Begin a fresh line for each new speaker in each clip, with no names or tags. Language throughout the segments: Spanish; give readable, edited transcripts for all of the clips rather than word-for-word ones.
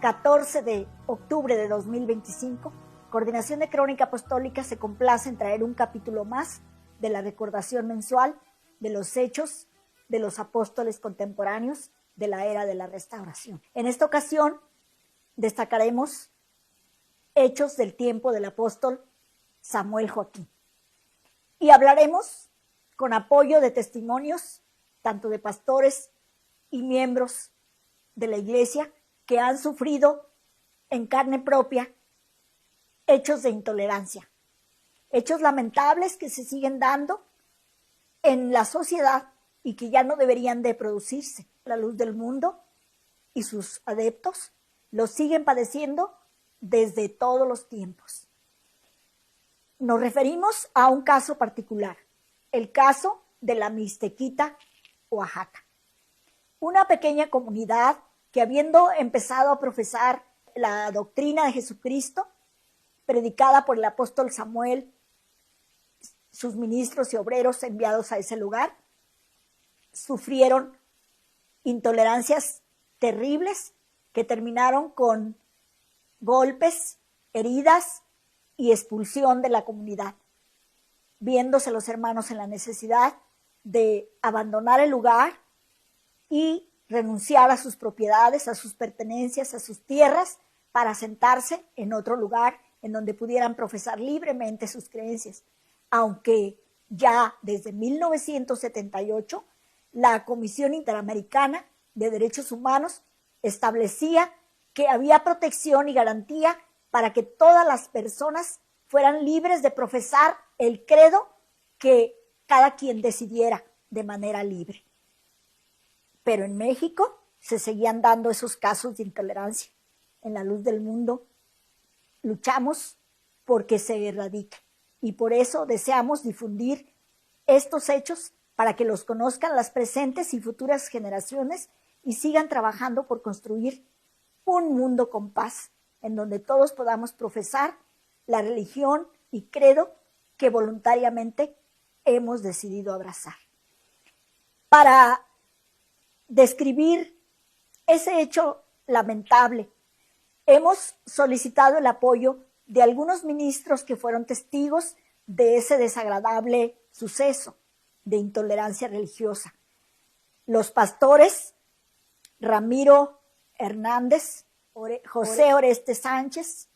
14 de octubre de 2025, Coordinación de Crónica Apostólica se complace en traer un capítulo más de la recordación mensual de los hechos de los apóstoles contemporáneos de la era de la Restauración. En esta ocasión destacaremos hechos del tiempo del apóstol Samuel Joaquín y hablaremos con apoyo de testimonios tanto de pastores y miembros de la iglesia que han sufrido en carne propia hechos de intolerancia, hechos lamentables que se siguen dando en la sociedad y que ya no deberían de producirse. La luz del mundo y sus adeptos los siguen padeciendo desde todos los tiempos. Nos referimos a un caso particular, el caso de la Mixtequita, Oaxaca. Una pequeña comunidad que, habiendo empezado a profesar la doctrina de Jesucristo, predicada por el apóstol Samuel, sus ministros y obreros enviados a ese lugar, sufrieron intolerancias terribles que terminaron con golpes, heridas y expulsión de la comunidad, viéndose los hermanos en la necesidad de abandonar el lugar y renunciar a sus propiedades, a sus pertenencias, a sus tierras, para asentarse en otro lugar en donde pudieran profesar libremente sus creencias. Aunque ya desde 1978 la Comisión Interamericana de Derechos Humanos establecía que había protección y garantía para que todas las personas fueran libres de profesar el credo que cada quien decidiera de manera libre. Pero en México se seguían dando esos casos de intolerancia. En la luz del mundo luchamos porque se erradique y por eso deseamos difundir estos hechos para que los conozcan las presentes y futuras generaciones y sigan trabajando por construir un mundo con paz, en donde todos podamos profesar la religión y credo que voluntariamente hemos decidido abrazar. Para describir ese hecho lamentable, hemos solicitado el apoyo de algunos ministros que fueron testigos de ese desagradable suceso de intolerancia religiosa. Los pastores Ramiro Hernández, José Oreste Sánchez,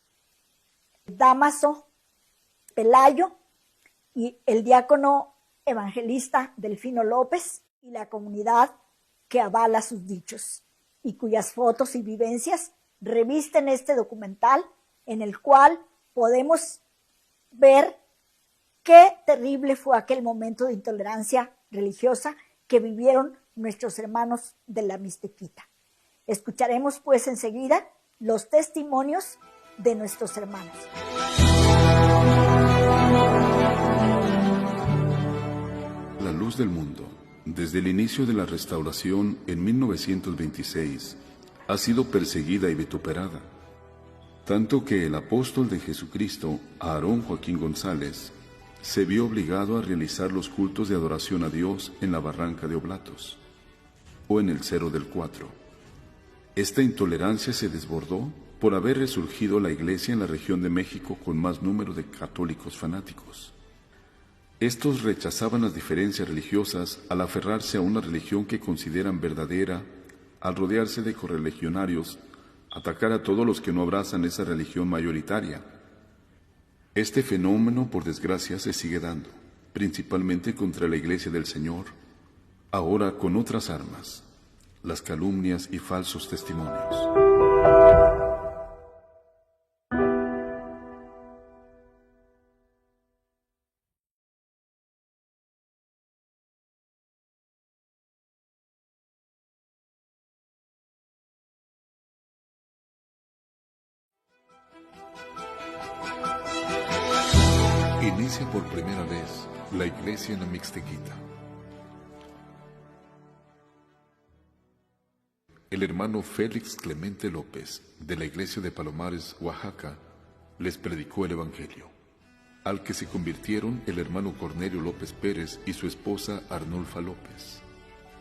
Dámaso Pelayo y el diácono evangelista Delfino López, y la comunidad que avala sus dichos y cuyas fotos y vivencias revisten este documental, en el cual podemos ver qué terrible fue aquel momento de intolerancia religiosa que vivieron nuestros hermanos de la Mixtequita. Escucharemos pues enseguida los testimonios de nuestros hermanos.
La luz del mundo, desde el inicio de la Restauración en 1926, ha sido perseguida y vituperada, tanto que el apóstol de Jesucristo, Aarón Joaquín González, se vio obligado a realizar los cultos de adoración a Dios en la Barranca de Oblatos, o en el Cerro del Cuatro. Esta intolerancia se desbordó por haber resurgido la Iglesia en la región de México con más número de católicos fanáticos. Estos rechazaban las diferencias religiosas al aferrarse a una religión que consideran verdadera, al rodearse de correligionarios, atacar a todos los que no abrazan esa religión mayoritaria. Este fenómeno, por desgracia, se sigue dando, principalmente contra la Iglesia del Señor, ahora con otras armas, las calumnias y falsos testimonios. Inicia por primera vez la iglesia en la Mixtequita. El hermano Félix Clemente López, de la iglesia de Palomares, Oaxaca, les predicó el Evangelio, al que se convirtieron el hermano Cornelio López Pérez y su esposa Arnulfa López.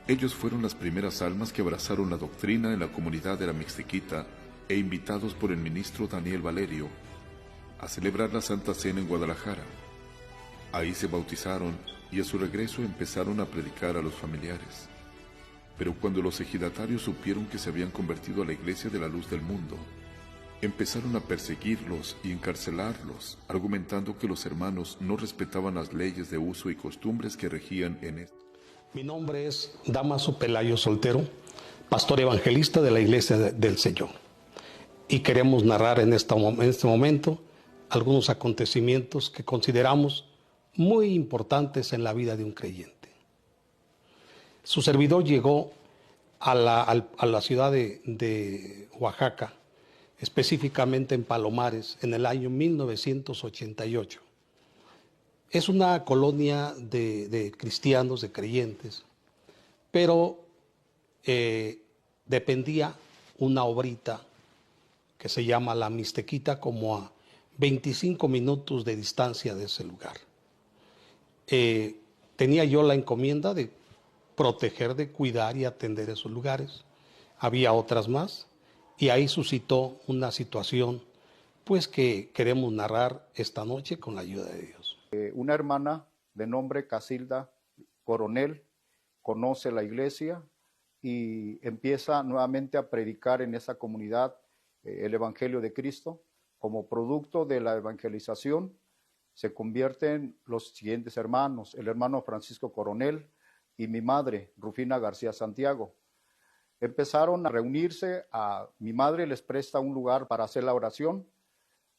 Ellos fueron las primeras almas que abrazaron la doctrina en la comunidad de la Mixtequita e invitados por el ministro Daniel Valerio a celebrar la Santa Cena en Guadalajara. Ahí se bautizaron y a su regreso empezaron a predicar a los familiares. Pero cuando los ejidatarios supieron que se habían convertido a la Iglesia de la Luz del Mundo, empezaron a perseguirlos y encarcelarlos, argumentando que los hermanos no respetaban las leyes de uso y costumbres que regían en esto.
Mi nombre es Damaso Pelayo Soltero, pastor evangelista de la Iglesia del Señor. Y queremos narrar en este momento algunos acontecimientos que consideramos muy importantes en la vida de un creyente. Su servidor llegó a la ciudad de Oaxaca, específicamente en Palomares, en el año 1988. Es una colonia de cristianos, de creyentes, pero dependía una obrita que se llama La Mixtequita, como a 25 minutos de distancia de ese lugar. Tenía yo la encomienda de proteger, de cuidar y atender esos lugares. Había otras más, y ahí suscitó una situación pues que queremos narrar esta noche con la ayuda de Dios.
Una hermana de nombre Casilda Coronel conoce la iglesia y empieza nuevamente a predicar en esa comunidad el Evangelio de Cristo. Como producto de la evangelización se convierten los siguientes hermanos: el hermano Francisco Coronel y mi madre, Rufina García Santiago. Empezaron a reunirse, mi madre les presta un lugar para hacer la oración,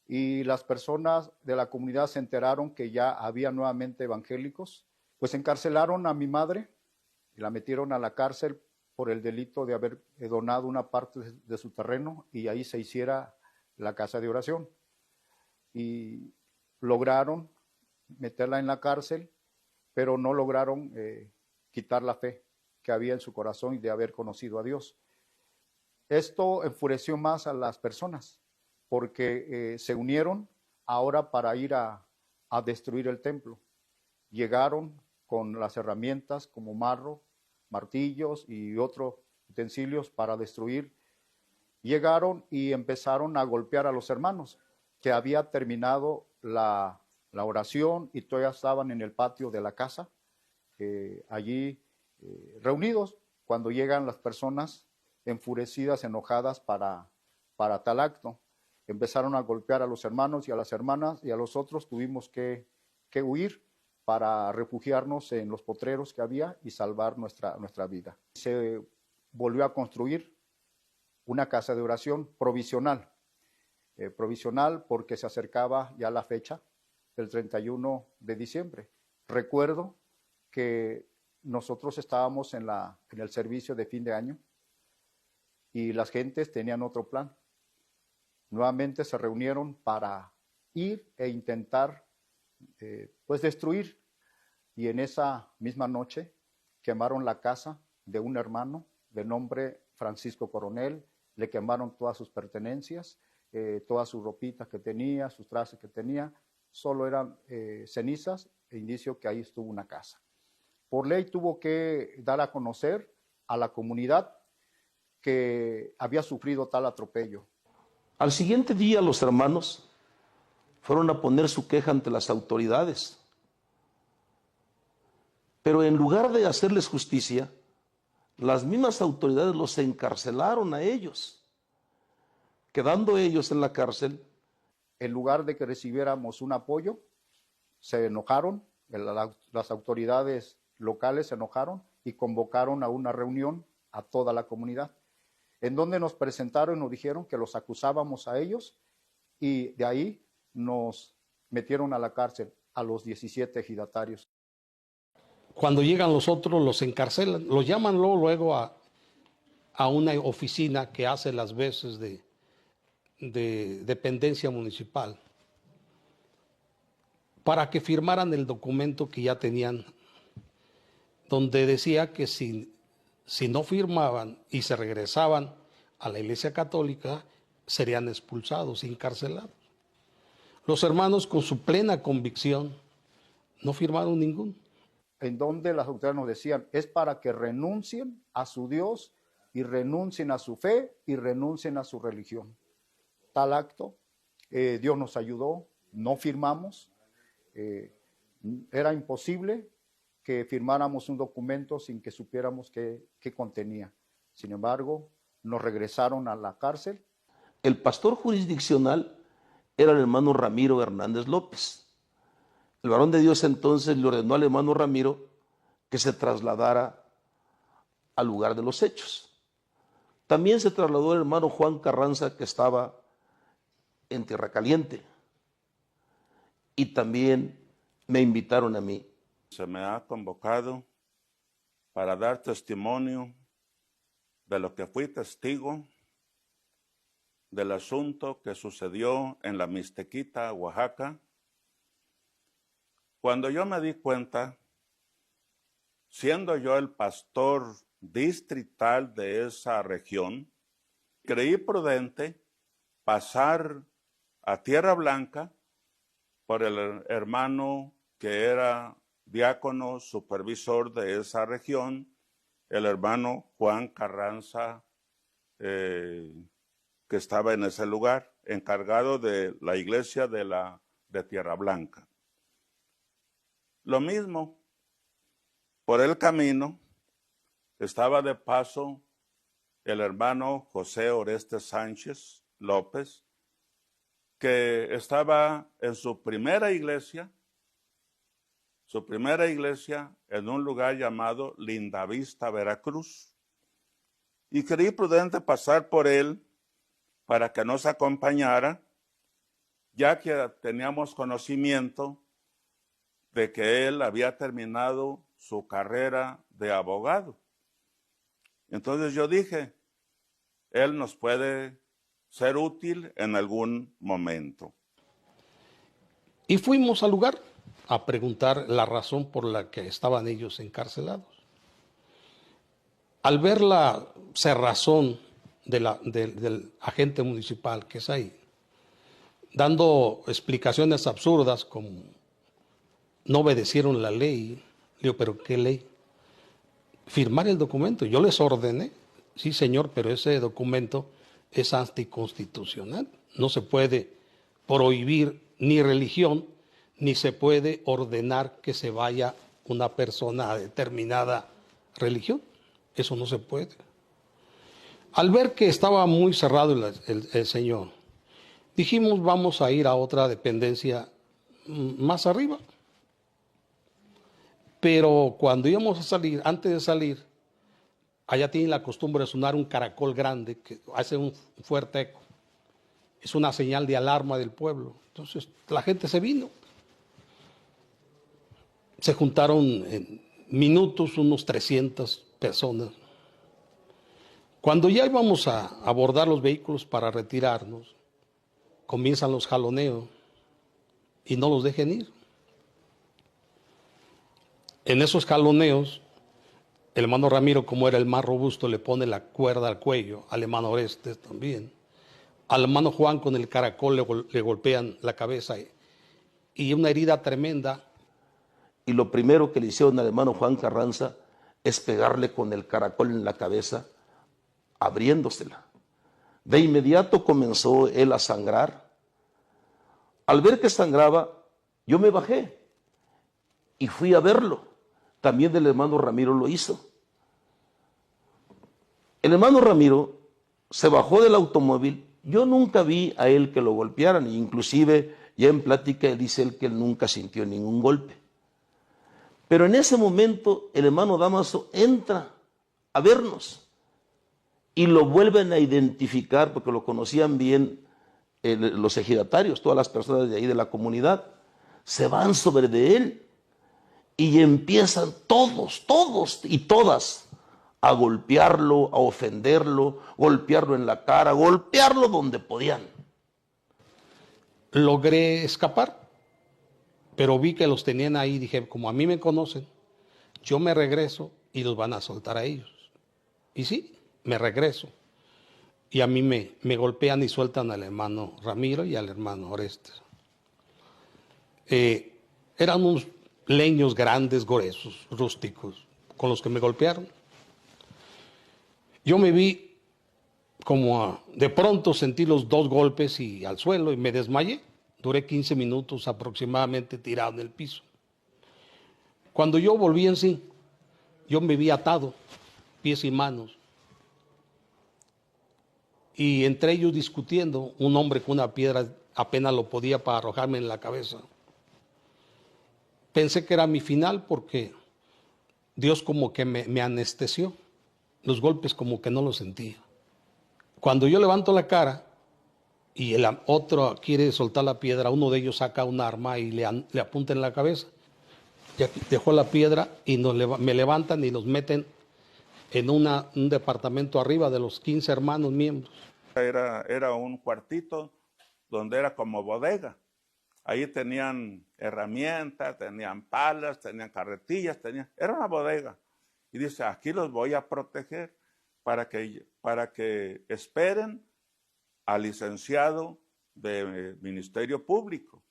y las personas de la comunidad se enteraron que ya había nuevamente evangélicos, pues encarcelaron a mi madre y la metieron a la cárcel por el delito de haber donado una parte de su terreno, y ahí se hiciera la casa de oración. Y lograron meterla en la cárcel, pero no lograron quitar la fe que había en su corazón y de haber conocido a Dios. Esto enfureció más a las personas, porque se unieron ahora para ir a destruir el templo. Llegaron con las herramientas como martillos y otros utensilios para destruir. Llegaron y empezaron a golpear a los hermanos, que había terminado la oración y todavía estaban en el patio de la casa, allí reunidos, cuando llegan las personas enfurecidas, enojadas para tal acto. Empezaron a golpear a los hermanos y a las hermanas, y a los otros tuvimos que huir para refugiarnos en los potreros que había y salvar nuestra vida. Se volvió a construir una casa de oración provisional, porque se acercaba ya la fecha del 31 de diciembre. Recuerdo que nosotros estábamos en el servicio de fin de año y las gentes tenían otro plan. Nuevamente se reunieron para ir e intentar pues destruir, y en esa misma noche quemaron la casa de un hermano de nombre Francisco Coronel. Le quemaron todas sus pertenencias, todas sus ropitas que tenía, sus trajes que tenía, solo eran cenizas e indicio que ahí estuvo una casa. Por ley tuvo que dar a conocer a la comunidad que había sufrido tal atropello.
Al siguiente día los hermanos fueron a poner su queja ante las autoridades, pero en lugar de hacerles justicia, las mismas autoridades los encarcelaron a ellos, quedando ellos en la cárcel.
En lugar de que recibiéramos un apoyo, se enojaron, las autoridades locales se enojaron y convocaron a una reunión a toda la comunidad, en donde nos presentaron y nos dijeron que los acusábamos a ellos, y de ahí nos metieron a la cárcel a los 17 ejidatarios.
Cuando llegan los otros, los encarcelan, los llaman luego a una oficina que hace las veces de dependencia municipal, para que firmaran el documento que ya tenían, donde decía que si no firmaban y se regresaban a la Iglesia Católica, serían expulsados, encarcelados. Los hermanos, con su plena convicción, no firmaron ninguno.
En donde las autoridades nos decían, es para que renuncien a su Dios y renuncien a su fe y renuncien a su religión. Tal acto, Dios nos ayudó, no firmamos, era imposible que firmáramos un documento sin que supiéramos qué contenía. Sin embargo, nos regresaron a la cárcel.
El pastor jurisdiccional era el hermano Ramiro Hernández López. El varón de Dios entonces le ordenó al hermano Ramiro que se trasladara al lugar de los hechos. También se trasladó el hermano Juan Carranza, que estaba en Tierra Caliente. Y también me invitaron a mí.
Se me ha convocado para dar testimonio de lo que fui testigo del asunto que sucedió en la Mixtequita, Oaxaca. Cuando yo me di cuenta, siendo yo el pastor distrital de esa región, creí prudente pasar a Tierra Blanca por el hermano que era diácono supervisor de esa región, el hermano Juan Carranza, que estaba en ese lugar, encargado de la iglesia de Tierra Blanca. Lo mismo, por el camino, estaba de paso el hermano José Orestes Sánchez López, que estaba en su primera iglesia en un lugar llamado Lindavista, Veracruz. Y creí prudente pasar por él para que nos acompañara, ya que teníamos conocimiento de que él había terminado su carrera de abogado. Entonces yo dije, él nos puede ser útil en algún momento.
Y fuimos al lugar a preguntar la razón por la que estaban ellos encarcelados. Al ver la cerrazón del agente municipal que es ahí, dando explicaciones absurdas como no obedecieron la ley, le digo, ¿pero qué ley? Firmar el documento. Yo les ordené, sí señor, pero ese documento es anticonstitucional. No se puede prohibir ni religión, ni se puede ordenar que se vaya una persona a determinada religión. Eso no se puede. Al ver que estaba muy cerrado el señor, dijimos, vamos a ir a otra dependencia más arriba. Pero cuando íbamos a salir, antes de salir, allá tienen la costumbre de sonar un caracol grande que hace un fuerte eco. Es una señal de alarma del pueblo. Entonces la gente se vino. Se juntaron en minutos unos 300 personas. Cuando ya íbamos a abordar los vehículos para retirarnos, comienzan los jaloneos y no los dejen ir. En esos jaloneos, el hermano Ramiro, como era el más robusto, le pone la cuerda al cuello, al hermano Orestes también. Al hermano Juan con el caracol le golpean la cabeza y una herida tremenda.
Y lo primero que le hicieron al hermano Juan Carranza es pegarle con el caracol en la cabeza, abriéndosela. De inmediato comenzó él a sangrar. Al ver que sangraba, yo me bajé y fui a verlo. También el hermano Ramiro lo hizo. El hermano Ramiro se bajó del automóvil. Yo nunca vi a él que lo golpearan, inclusive ya en plática dice él que él nunca sintió ningún golpe. Pero en ese momento el hermano Dámaso entra a vernos y lo vuelven a identificar porque lo conocían bien los ejidatarios, todas las personas de ahí de la comunidad. Se van sobre de él y empiezan todos y todas a golpearlo, a ofenderlo, golpearlo en la cara, golpearlo donde podían.
Logré escapar, pero vi que los tenían ahí. Dije, como a mí me conocen, yo me regreso y los van a soltar a ellos. Y sí, me regreso. Y a mí me golpean y sueltan al hermano Ramiro y al hermano Orestes. Eran unos leños grandes, gruesos, rústicos, con los que me golpearon. Yo me vi de pronto sentí los 2 golpes y al suelo y me desmayé. Duré 15 minutos aproximadamente tirado en el piso. Cuando yo volví en sí, yo me vi atado, pies y manos. Y entre ellos discutiendo, un hombre con una piedra apenas lo podía para arrojarme en la cabeza. Pensé que era mi final porque Dios como que me anestesió. Los golpes como que no los sentía. Cuando yo levanto la cara y el otro quiere soltar la piedra, uno de ellos saca un arma y le apunta en la cabeza. Y aquí dejó la piedra y me levantan y nos meten en un departamento arriba de los 15 hermanos miembros.
Era un cuartito donde era como bodega. Ahí tenían herramientas, tenían palas, tenían carretillas, era una bodega. Y dice, aquí los voy a proteger para que esperen al licenciado de Ministerio Público.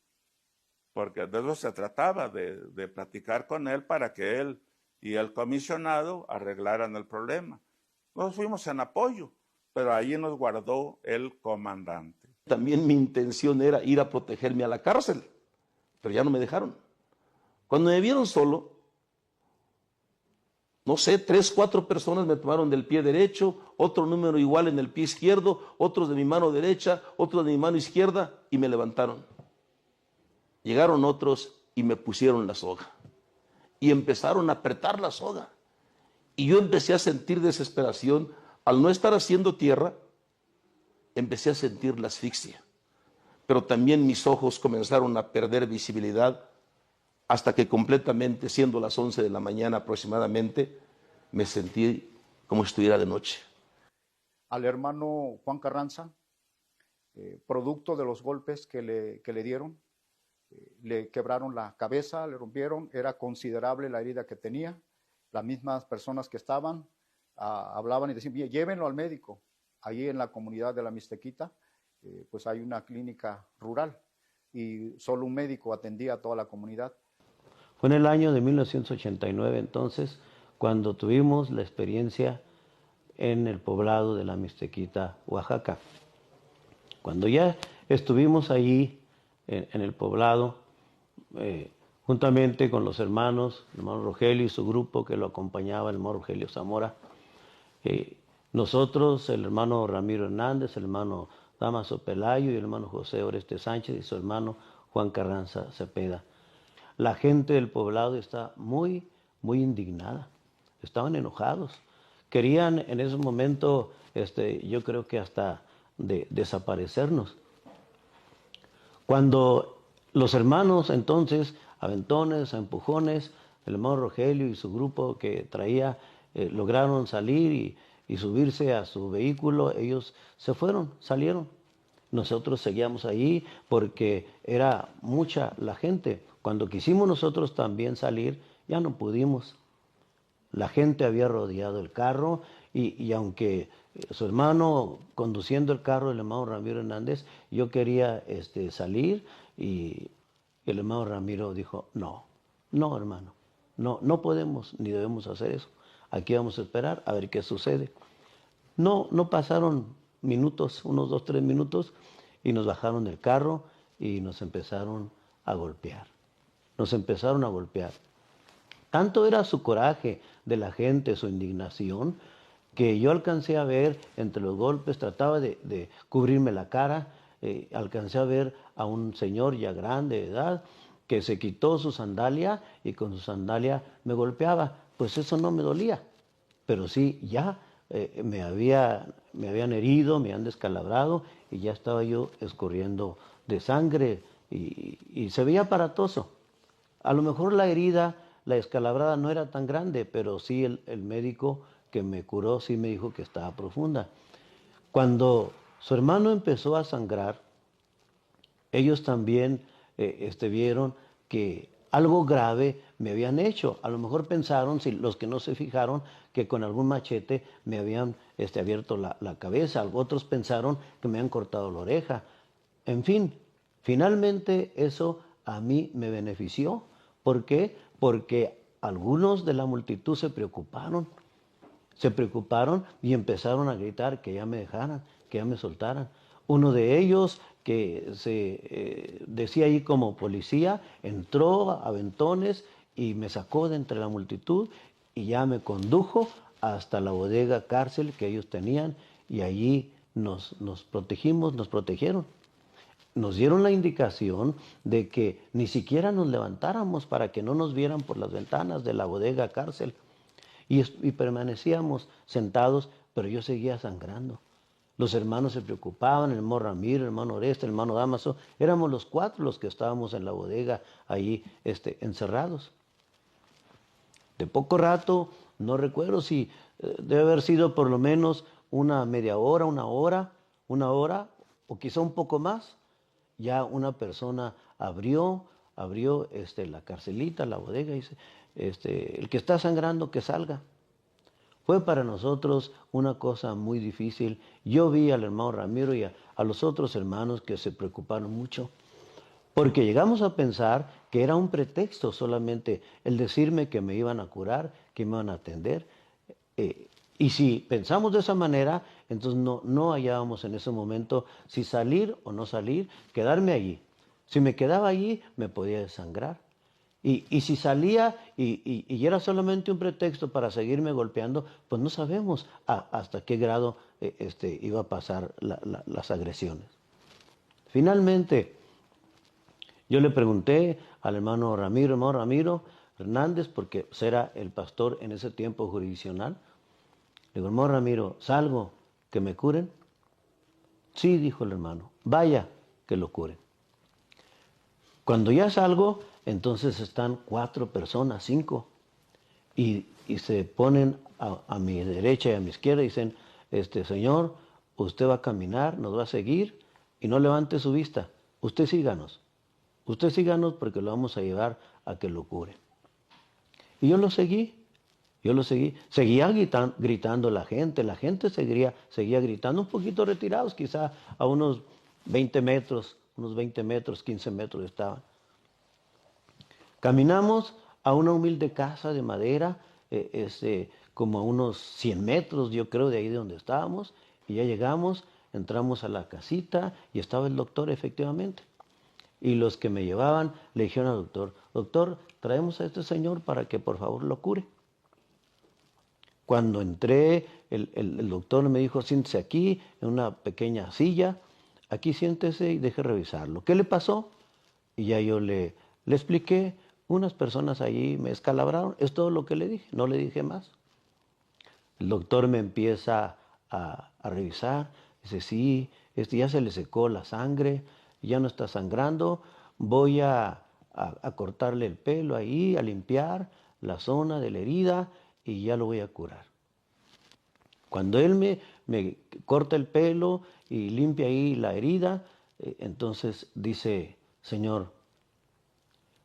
Porque de eso se trataba, de platicar con él para que él y el comisionado arreglaran el problema. Nos fuimos en apoyo, pero ahí nos guardó el comandante.
También mi intención era ir a protegerme a la cárcel, pero ya no me dejaron. Cuando me vieron solo, no sé, 3, 4 personas me tomaron del pie derecho, otro número igual en el pie izquierdo, otros de mi mano derecha, otros de mi mano izquierda y me levantaron. Llegaron otros y me pusieron la soga y empezaron a apretar la soga. Y yo empecé a sentir desesperación. Al no estar haciendo tierra, empecé a sentir la asfixia. Pero también mis ojos comenzaron a perder visibilidad hasta que completamente, siendo las 11 de la mañana aproximadamente, me sentí como si estuviera de noche.
Al hermano Juan Carranza, producto de los golpes que le dieron, le quebraron la cabeza, le rompieron, era considerable la herida que tenía. Las mismas personas que estaban hablaban y decían, llévenlo al médico. Allí en la comunidad de la Mixtequita, pues hay una clínica rural y solo un médico atendía a toda la comunidad.
Fue en el año de 1989 entonces cuando tuvimos la experiencia en el poblado de la Mixtequita, Oaxaca. Cuando ya estuvimos allí en el poblado, juntamente con los hermanos, el hermano Rogelio y su grupo que lo acompañaba, el hermano Rogelio Zamora, nosotros, el hermano Ramiro Hernández, el hermano Damaso Pelayo y el hermano José Oreste Sánchez y su hermano Juan Carranza Cepeda. La gente del poblado está muy indignada, estaban enojados. Querían en ese momento, yo creo que hasta desaparecernos. Cuando los hermanos entonces, aventones, a empujones, el hermano Rogelio y su grupo que traía, lograron salir y subirse a su vehículo, ellos se fueron, salieron. Nosotros seguíamos ahí porque era mucha la gente. Cuando quisimos nosotros también salir, ya no pudimos. La gente había rodeado el carro y aunque su hermano conduciendo el carro, el hermano Ramiro Hernández, yo quería salir y el hermano Ramiro dijo, no hermano, no podemos ni debemos hacer eso. Aquí vamos a esperar a ver qué sucede. No pasaron minutos, unos 2, 3 minutos, y nos bajaron del carro y nos empezaron a golpear. Nos empezaron a golpear. Tanto era su coraje de la gente, su indignación, que yo alcancé a ver entre los golpes, trataba de cubrirme la cara, alcancé a ver a un señor ya grande de edad que se quitó su sandalia y con su sandalia me golpeaba. Pues eso no me dolía, pero sí ya me habían herido, me habían descalabrado y ya estaba yo escurriendo de sangre y se veía aparatoso. A lo mejor la herida, la descalabrada no era tan grande, pero sí el médico que me curó sí me dijo que estaba profunda. Cuando su hermano empezó a sangrar, ellos también vieron que algo grave me habían hecho. A lo mejor pensaron, si los que no se fijaron, que con algún machete me habían abierto la cabeza. Otros pensaron que me habían cortado la oreja. En fin, finalmente eso a mí me benefició. ¿Por qué? Porque algunos de la multitud se preocuparon. se preocuparon y empezaron a gritar que ya me dejaran, que ya me soltaran. Uno de ellos, que se decía ahí como policía, entró a aventones y me sacó de entre la multitud y ya me condujo hasta la bodega cárcel que ellos tenían, y allí nos protegimos, nos protegieron. Nos dieron la indicación de que ni siquiera nos levantáramos para que no nos vieran por las ventanas de la bodega cárcel. Y permanecíamos sentados, pero yo seguía sangrando. Los hermanos se preocupaban, el hermano Ramiro, el hermano Oreste, el hermano Damaso. Éramos los 4 los que estábamos en la bodega ahí encerrados. De poco rato, no recuerdo si debe haber sido por lo menos una media hora, una hora, o quizá un poco más. Ya una persona abrió la carcelita, la bodega, y dice, el que está sangrando que salga. Fue para nosotros una cosa muy difícil. Yo vi al hermano Ramiro y a los otros hermanos que se preocuparon mucho, porque llegamos a pensar que era un pretexto solamente el decirme que me iban a curar, que me iban a atender. Y si pensamos de esa manera, entonces no hallábamos en ese momento si salir o no salir, quedarme allí. Si me quedaba allí, me podía desangrar. Y si salía y era solamente un pretexto para seguirme golpeando, pues no sabemos hasta qué grado iba a pasar las agresiones. Finalmente, yo le pregunté al hermano Ramiro Hernández, porque era el pastor en ese tiempo jurisdiccional. Le digo, hermano Ramiro, ¿salgo que me curen? Sí, dijo el hermano, vaya que lo curen. Cuando ya salgo, entonces están 4 personas, 5, y se ponen a mi derecha y a mi izquierda y dicen, señor, usted va a caminar, nos va a seguir y no levante su vista. Usted síganos porque lo vamos a llevar a que lo cure. Y yo lo seguí. Seguía gritando la gente seguía gritando, un poquito retirados, quizá a unos 20 metros, 15 metros estaban. Caminamos a una humilde casa de madera, como a unos 100 metros, yo creo, de ahí de donde estábamos, y ya llegamos, entramos a la casita y estaba el doctor efectivamente. Y los que me llevaban le dijeron al doctor, doctor, traemos a este señor para que por favor lo cure. Cuando entré, el doctor me dijo, siéntese aquí, en una pequeña silla, aquí siéntese y deje revisarlo. ¿Qué le pasó? Y ya yo le expliqué, unas personas allí me escalabraron, es todo lo que le dije, no le dije más. El doctor me empieza a revisar, dice, sí, ya se le secó la sangre, ya no está sangrando, voy a cortarle el pelo ahí, a limpiar la zona de la herida, y ya lo voy a curar. Cuando él me corta el pelo y limpia ahí la herida, entonces dice, Señor,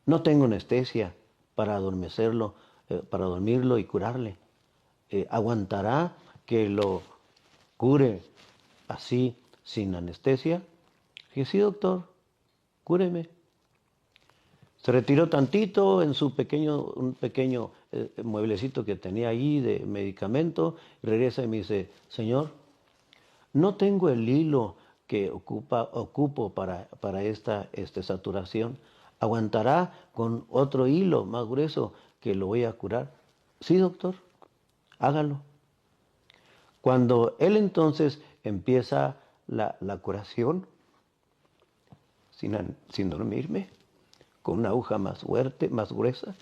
no tengo anestesia para adormecerlo, para dormirlo y curarle. ¿Aguantará que lo cure así, sin anestesia? Dije, sí, doctor, cúreme. Se retiró tantito en un pequeño mueblecito que tenía ahí de medicamento, y regresa y me dice, Señor, no tengo el hilo que ocupo para esta saturación. ¿Aguantará con otro hilo más grueso que lo voy a curar? Sí, doctor, hágalo. Cuando él entonces empieza la curación, sin dormirme, con una aguja más fuerte, más gruesa,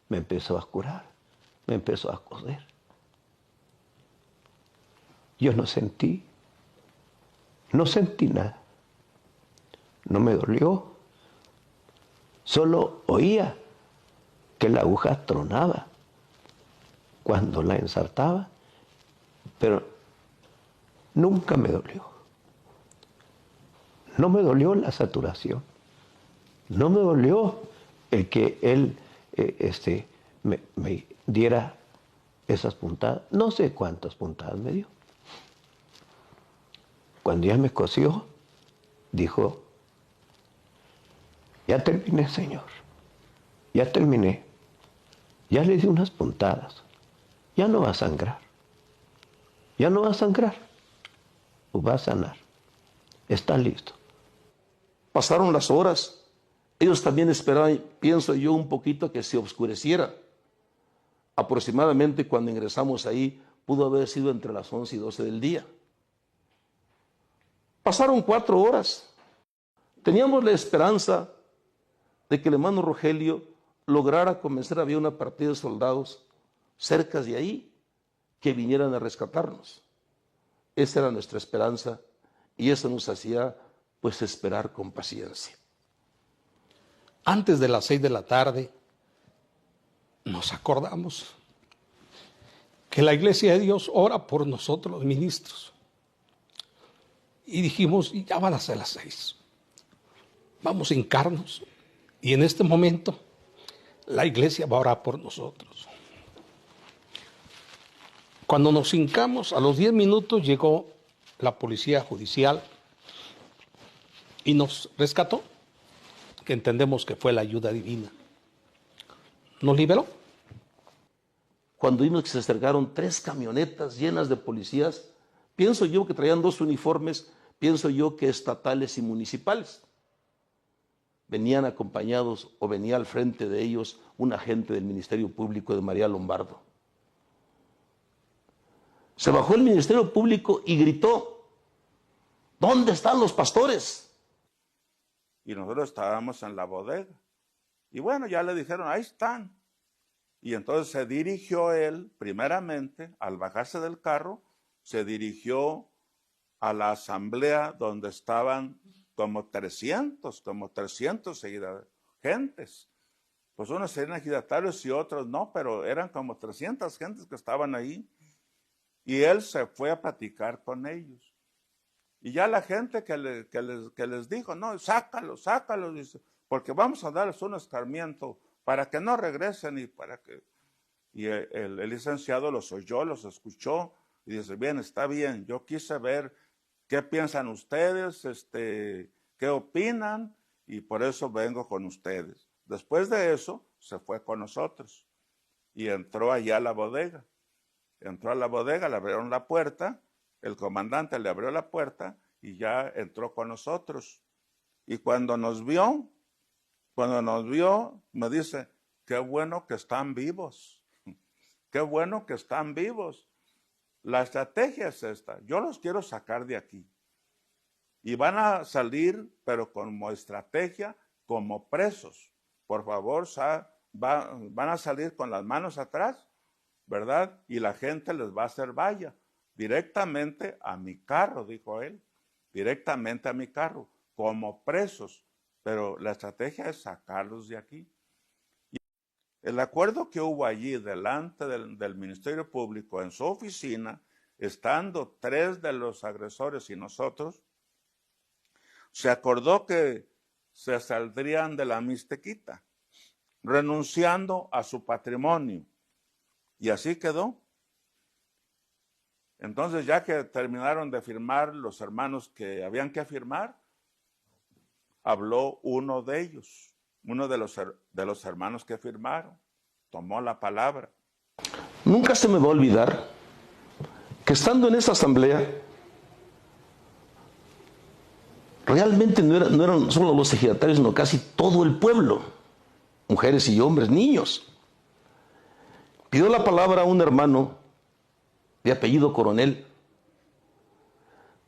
me empezó a curar, me empezó a coser. Yo no sentí nada, no me dolió, solo oía que la aguja tronaba cuando la ensartaba, pero nunca me dolió. No me dolió la saturación. No me dolió el que él me diera esas puntadas. No sé cuántas puntadas me dio. Cuando ya me cosió, dijo, ya terminé, Señor. Ya terminé. Ya le di unas puntadas. ya no va a sangrar. Ya no va a sangrar. Va a sanar. Está listo.
Pasaron las horas. Ellos también esperaban, pienso yo, un poquito que se oscureciera. Aproximadamente cuando ingresamos ahí, pudo haber sido entre las 11 y 12 del día. Pasaron 4 horas. Teníamos la esperanza de que el hermano Rogelio lograra convencer. Había una partida de soldados cerca de ahí que vinieran a rescatarnos. Esa era nuestra esperanza y eso nos hacía pues esperar con paciencia.
Antes de las 6 de la tarde nos acordamos que la Iglesia de Dios ora por nosotros los ministros. Y dijimos, ya van a ser las 6. Vamos a hincarnos. Y en este momento la Iglesia va a orar por nosotros. Cuando nos hincamos, a los 10 minutos llegó la policía judicial y nos rescató, que entendemos que fue la ayuda divina. Nos liberó.
Cuando vimos que se acercaron 3 camionetas llenas de policías, pienso yo que traían 2 uniformes, pienso yo que estatales y municipales. Venían acompañados o venía al frente de ellos un agente del Ministerio Público de María Lombardo. Se bajó el Ministerio Público y gritó, ¿dónde están los pastores?
Y nosotros estábamos en la bodega. Y bueno, ya le dijeron, ahí están. Y entonces se dirigió él, primeramente, al bajarse del carro, se dirigió a la asamblea donde estaban como 300 seguidores, gentes. Pues unos eran ejidatarios y otros no, pero eran como 300 gentes que estaban ahí. Y él se fue a platicar con ellos. Y ya la gente que les dijo, no, sácalos, dice, porque vamos a darles un escarmiento para que no regresen y para que... Y el licenciado los oyó, los escuchó y dice, bien, está bien, yo quise ver qué piensan ustedes, qué opinan y por eso vengo con ustedes. Después de eso, se fue con nosotros y entró allá a la bodega. Entró a la bodega, le abrieron la puerta, el comandante le abrió la puerta y ya entró con nosotros. Y cuando nos vio, me dice, qué bueno que están vivos, qué bueno que están vivos. La estrategia es esta, yo los quiero sacar de aquí. Y van a salir, pero como estrategia, como presos. Por favor, van a salir con las manos atrás, ¿verdad? Y la gente les va a hacer valla. Directamente a mi carro, dijo él. Directamente a mi carro, como presos. Pero la estrategia es sacarlos de aquí. Y el acuerdo que hubo allí delante del Ministerio Público, en su oficina, estando 3 de los agresores y nosotros, se acordó que se saldrían de la Mixtequita, renunciando a su patrimonio. Y así quedó. Entonces, ya que terminaron de firmar los hermanos que habían que firmar, habló uno de ellos, uno de los hermanos que firmaron, tomó la palabra.
Nunca se me va a olvidar que estando en esa asamblea, realmente no eran solo los ejidatarios, sino casi todo el pueblo, mujeres y hombres, niños. Pidió la palabra a un hermano de apellido Coronel,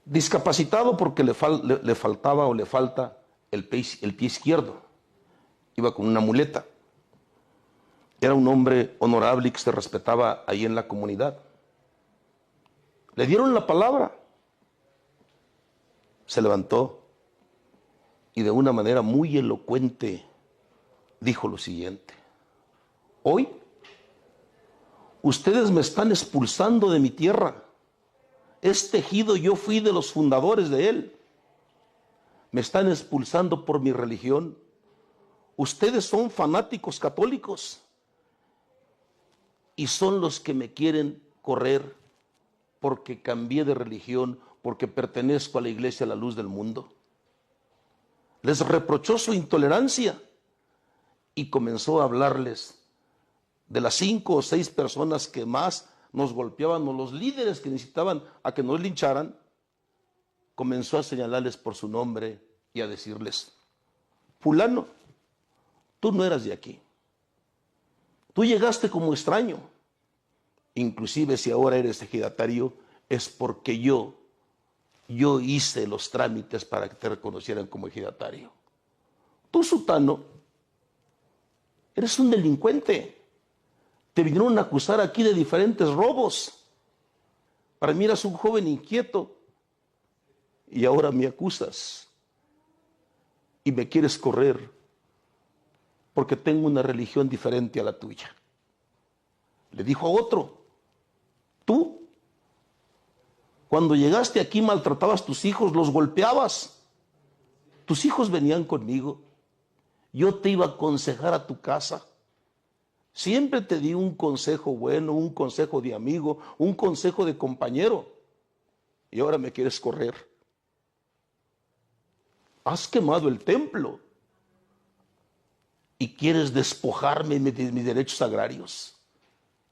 discapacitado porque le faltaba o le falta el pie izquierdo. Iba con una muleta. Era un hombre honorable y que se respetaba ahí en la comunidad. Le dieron la palabra. Se levantó y de una manera muy elocuente dijo lo siguiente: hoy ustedes me están expulsando de mi tierra. Este ejido yo fui de los fundadores de él. Me están expulsando por mi religión. Ustedes son fanáticos católicos y son los que me quieren correr porque cambié de religión, porque pertenezco a la Iglesia a la Luz del Mundo. Les reprochó su intolerancia y comenzó a hablarles de las 5 o 6 personas que más nos golpeaban, o los líderes que necesitaban a que nos lincharan, comenzó a señalarles por su nombre y a decirles: fulano, tú no eras de aquí. Tú llegaste como extraño. Inclusive si ahora eres ejidatario, es porque yo hice los trámites para que te reconocieran como ejidatario. Tú, sutano, eres un delincuente. Te vinieron a acusar aquí de diferentes robos. Para mí eras un joven inquieto y ahora me acusas y me quieres correr porque tengo una religión diferente a la tuya. Le dijo a otro: tú, cuando llegaste aquí, maltratabas a tus hijos, los golpeabas. Tus hijos venían conmigo. Yo te iba a aconsejar a tu casa. Siempre te di un consejo bueno, un consejo de amigo, un consejo de compañero. Y ahora me quieres correr. Has quemado el templo y quieres despojarme de mis derechos agrarios.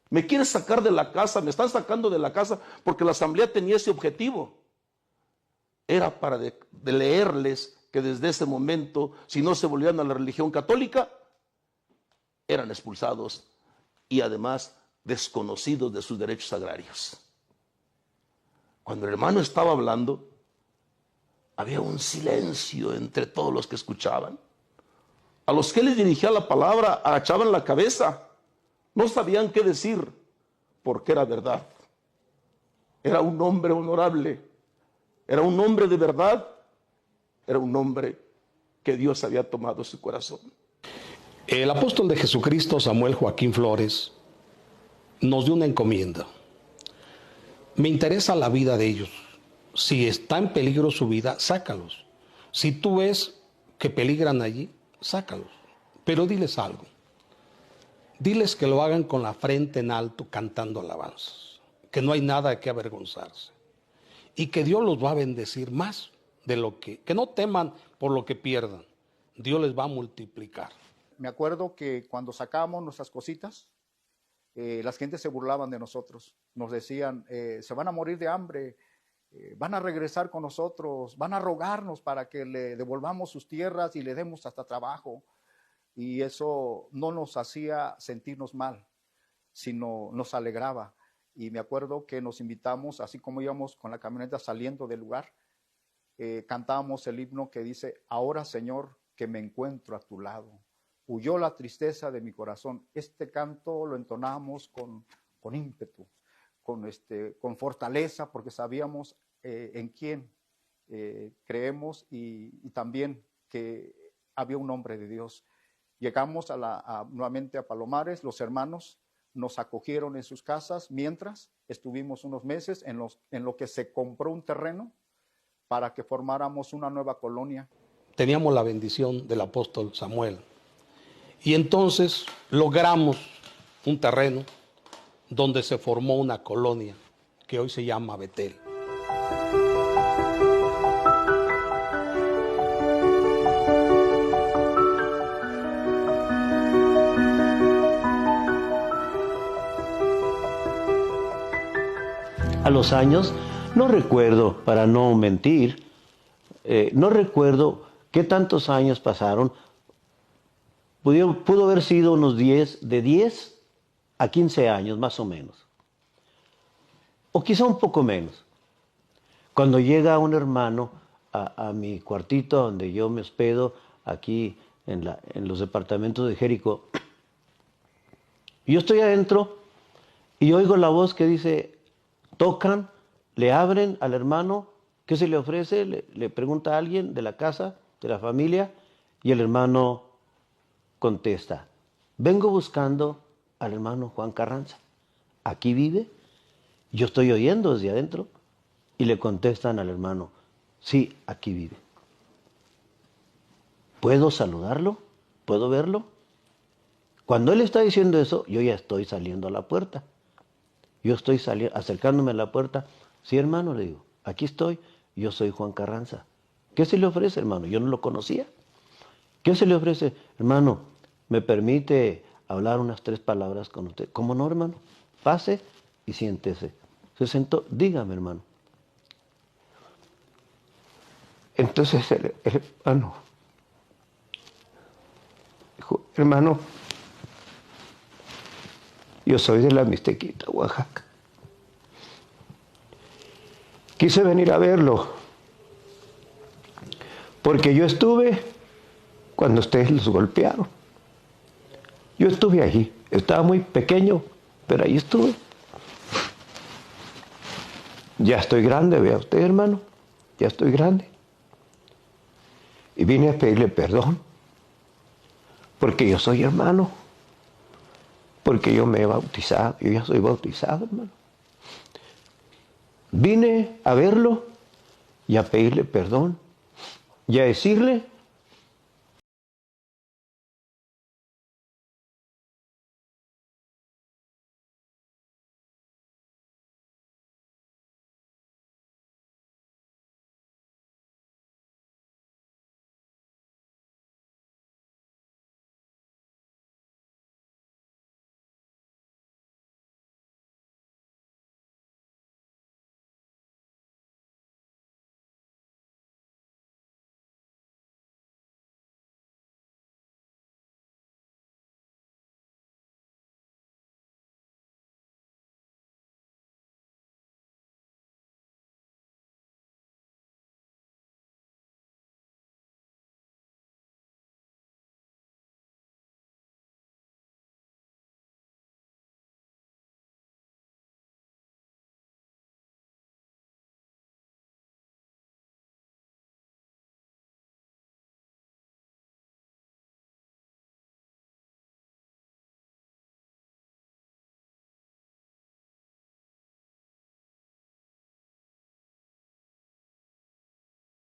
Me quieres sacar de la casa, me están sacando de la casa porque la asamblea tenía ese objetivo. Era para de leerles que desde ese momento, si no se volvían a la religión católica, eran expulsados y además desconocidos de sus derechos agrarios. Cuando el hermano estaba hablando, había un silencio entre todos los que escuchaban. A los que les dirigía la palabra agachaban la cabeza. No sabían qué decir, porque era verdad. Era un hombre honorable, era un hombre de verdad, era un hombre que Dios había tomado su corazón.
El apóstol de Jesucristo, Samuel Joaquín Flores, nos dio una encomienda. Me interesa la vida de ellos. Si está en peligro su vida, sácalos. Si tú ves que peligran allí, sácalos. Pero diles algo. Diles que lo hagan con la frente en alto, cantando alabanzas. Que no hay nada de qué avergonzarse. Y que Dios los va a bendecir más de lo que no teman por lo que pierdan. Dios les va a multiplicar.
Me acuerdo que cuando sacábamos nuestras cositas, las gentes se burlaban de nosotros. Nos decían: se van a morir de hambre, van a regresar con nosotros, van a rogarnos para que le devolvamos sus tierras y le demos hasta trabajo. Y eso no nos hacía sentirnos mal, sino nos alegraba. Y me acuerdo que nos invitamos, así como íbamos con la camioneta saliendo del lugar, cantábamos el himno que dice: ahora, Señor, que me encuentro a tu lado, huyó la tristeza de mi corazón. Este canto lo entonábamos con ímpetu, con fortaleza, porque sabíamos en quién creemos y también que había un hombre de Dios. Llegamos nuevamente a Palomares. Los hermanos nos acogieron en sus casas mientras estuvimos unos meses en lo que se compró un terreno para que formáramos una nueva colonia.
Teníamos la bendición del apóstol Samuel. Y entonces logramos un terreno donde se formó una colonia que hoy se llama Betel.
A los años, no recuerdo, para no mentir, no recuerdo qué tantos años pasaron. Pudo haber sido unos 10 a 15 años más o menos, o quizá un poco menos. Cuando llega un hermano a mi cuartito donde yo me hospedo aquí en los departamentos de Jericó, yo estoy adentro y oigo la voz que dice: tocan, le abren al hermano, ¿qué se le ofrece? Le pregunta a alguien de la casa, de la familia, y el hermano contesta: vengo buscando al hermano Juan Carranza. ¿Aquí vive? Yo estoy oyendo desde adentro y le contestan al hermano: sí, aquí vive. ¿Puedo saludarlo? ¿Puedo verlo? Cuando él está diciendo eso, yo ya estoy saliendo a la puerta. Yo estoy acercándome a la puerta. Sí, hermano, le digo, aquí estoy, yo soy Juan Carranza. ¿Qué se le ofrece, hermano? Yo no lo conocía. ¿Qué se le ofrece? Hermano, ¿me permite hablar unas 3 palabras con usted? ¿Cómo no, hermano? Pase. y siéntese. Se sentó, dígame, hermano. Entonces el hermano dijo, hermano, yo soy de la Mixtequita, Oaxaca. Quise venir a verlo, porque yo estuve cuando ustedes los golpearon. Yo estuve allí, estaba muy pequeño, pero ahí estuve. Ya estoy grande, vea usted, hermano, ya estoy grande. Y vine a pedirle perdón, porque yo soy hermano, porque yo me he bautizado, yo ya soy bautizado, hermano. Vine a verlo y a pedirle perdón y a decirle